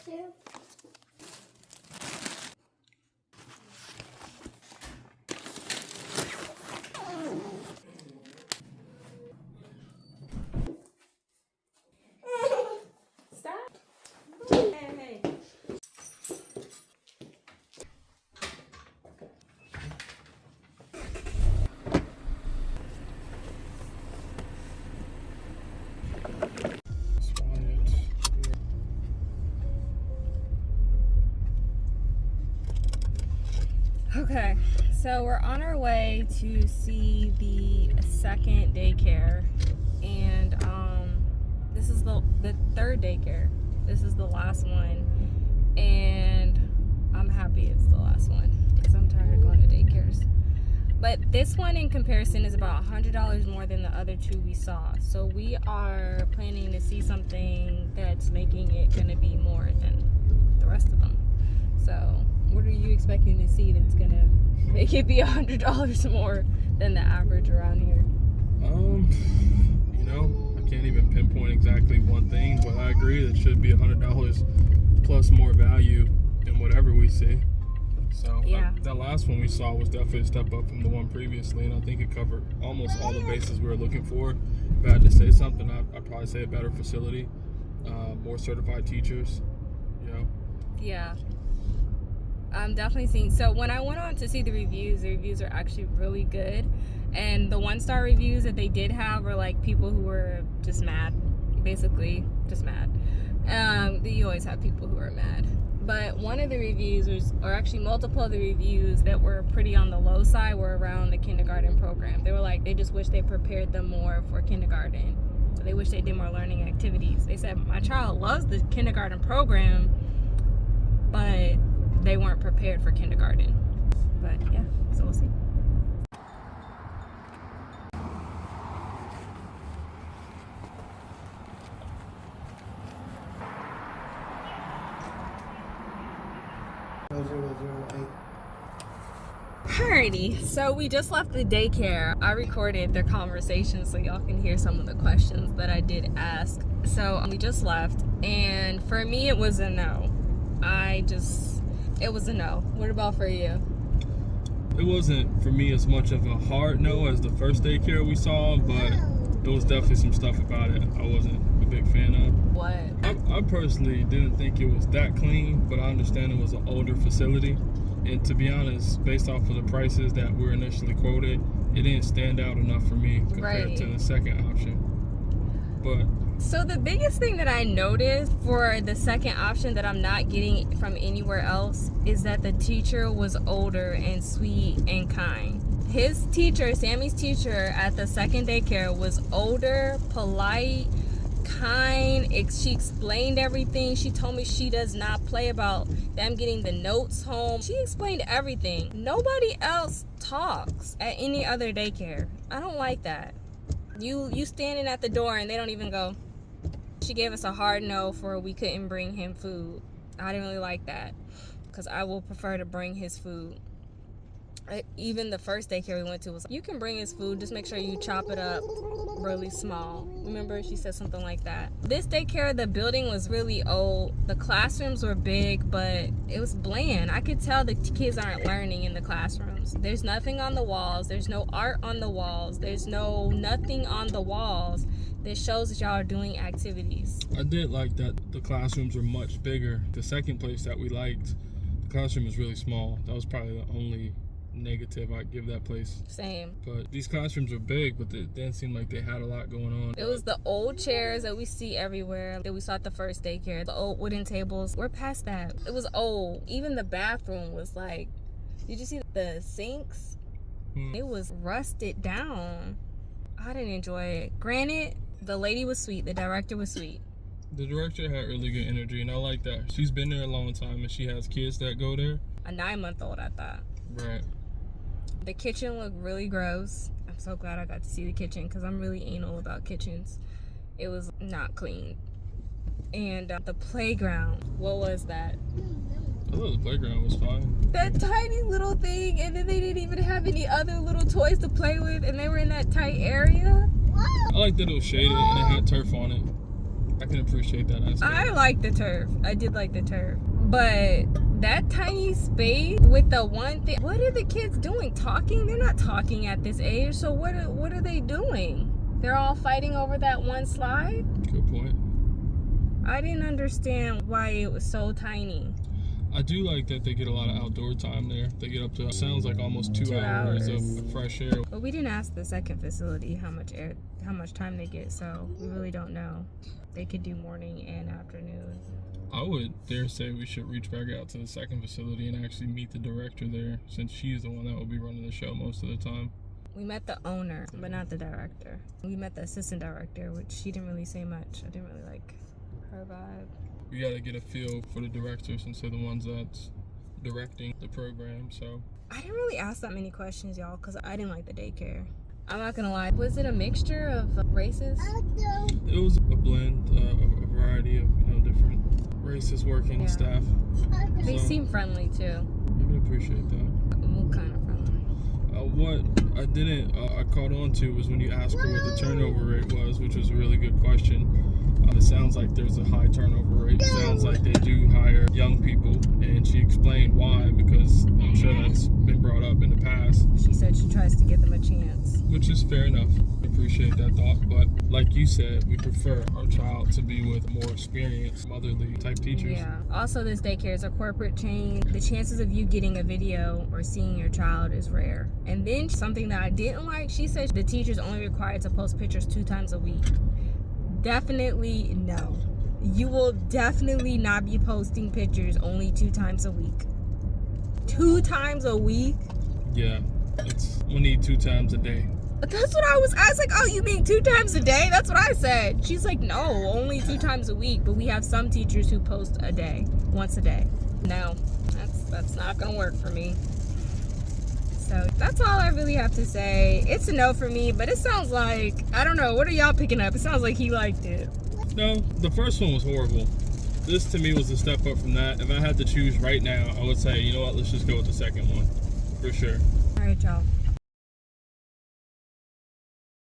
too? Stop. Hey. Okay, so we're on our way to see the second daycare, and this is the third daycare. This is the last one, and I'm happy it's the last one because I'm tired of going to daycares. But this one in comparison is about $100 more than the other two we saw. So we are planning to see something that's making it gonna be more than the rest of them. So what are you expecting to see that's gonna make it be $100 more than the average around here? I can't even pinpoint exactly one thing, but I agree that should be $100 plus more value in whatever we see. So yeah, that last one we saw was definitely a step up from the one previously, and I think it covered almost all the bases we were looking for. If I had to say something, I'd probably say a better facility, more certified teachers, Yeah. I'm definitely seeing. So when I went on to see the reviews are actually really good. And the 1-star reviews that they did have were like people who were just mad, basically just mad. You always have people who are mad. But one of the reviews or actually multiple of the reviews that were pretty on the low side were around the kindergarten program. They were like, they just wish they prepared them more for kindergarten. So they wish they did more learning activities. They said, my child loves the kindergarten program, but they weren't prepared for kindergarten. But yeah, so we'll see. Alrighty, so we just left the daycare. I recorded their conversation so y'all can hear some of the questions that I did ask. So we just left, and for me it was a no. It was a no. What about for you? It wasn't for me as much of a hard no as the first daycare we saw, but there was definitely some stuff about it I wasn't a big fan of. What? I personally didn't think it was that clean, but I understand it was an older facility. And to be honest, based off of the prices that were initially quoted, it didn't stand out enough for me compared to the second option. But so the biggest thing that I noticed for the second option that I'm not getting from anywhere else is that the teacher was older and sweet and kind. His teacher, Sammy's teacher at the second daycare, was older, polite, kind. She explained everything. She told me she does not play about them getting the notes home. She explained everything. Nobody else talks at any other daycare. I don't like that. You standing at the door and they don't even go. She gave us a hard no for we couldn't bring him food. I didn't really like that because I will prefer to bring his food. Even the first daycare we went to was, you can bring his food, just make sure you chop it up really small. Remember, she said something like that. This daycare, the building was really old. The classrooms were big, but it was bland. I could tell the kids aren't learning in the classrooms. There's nothing on the walls. There's no art on the walls. There's nothing on the walls that shows that y'all are doing activities. I did like that the classrooms were much bigger. The second place that we liked, the classroom was really small. That was probably the only negative I'd give that place. Same. But these classrooms were big, but it didn't seem like they had a lot going on. It was the old chairs that we see everywhere that we saw at the first daycare. The old wooden tables. We're past that. It was old. Even the bathroom was like, did you see the sinks? It was rusted down. I didn't enjoy it. Granted, the lady was sweet. The director was sweet. The director had really good energy, and I like that. She's been there a long time, and she has kids that go there. A 9-month-old, I thought. Right. The kitchen looked really gross. I'm so glad I got to see the kitchen because I'm really anal about kitchens. It was not clean. And the playground, what was that? I thought the playground was fine. That tiny little thing, and then they didn't even have any other little toys to play with, and they were in that tight area. I like that it was shaded and it had turf on it. I can appreciate that aspect. I like the turf. I did like the turf. But that tiny space with the one thing, what are the kids doing? Talking? They're not talking at this age. So what are they doing? They're all fighting over that one slide? Good point. I didn't understand why it was so tiny. I do like that they get a lot of outdoor time there. They get up to, sounds like almost 2 hours of fresh air. But we didn't ask the second facility how much time they get, so we really don't know. They could do morning and afternoon. I would dare say we should reach back out to the second facility and actually meet the director there, since she's the one that will be running the show most of the time. We met the owner, but not the director. We met the assistant director, which she didn't really say much. I didn't really like her vibe. We got to get a feel for the director since they're the ones that's directing the program, so. I didn't really ask that many questions, y'all, because I didn't like the daycare. I'm not going to lie. Was it a mixture of races? It was a blend, a variety of different races working Yeah. staff. They So, seem friendly, too. I can appreciate that. What kind of friendly? What I didn't, I caught on to was when you asked her what the turnover rate was, which was a really good question. It sounds like there's a high turnover rate. It sounds like they do hire young people, and she explained why, because I'm sure that's been brought up in the past. She said she tries to give them a chance. Which is fair enough. I appreciate that thought. But like you said, we prefer our child to be with more experienced, motherly type teachers. Yeah. Also, this daycare is a corporate chain. The chances of you getting a video or seeing your child is rare. And then something that I didn't like, she said the teacher's only required to post pictures 2 times a week. Definitely no. You will definitely not be posting pictures only 2 times a week. 2 times a week? Yeah. We need 2 times a day. That's what I was like, oh, you mean 2 times a day? That's what I said. She's like, no, only 2 times a week. But we have some teachers who post a day, once a day. No, that's not gonna work for me. So that's all I really have to say. It's a no for me, but it sounds like, I don't know, what are y'all picking up? It sounds like he liked it. No, the first one was horrible. This to me was a step up from that. If I had to choose right now, I would say, you know what, let's just go with the second one. For sure. All right, y'all.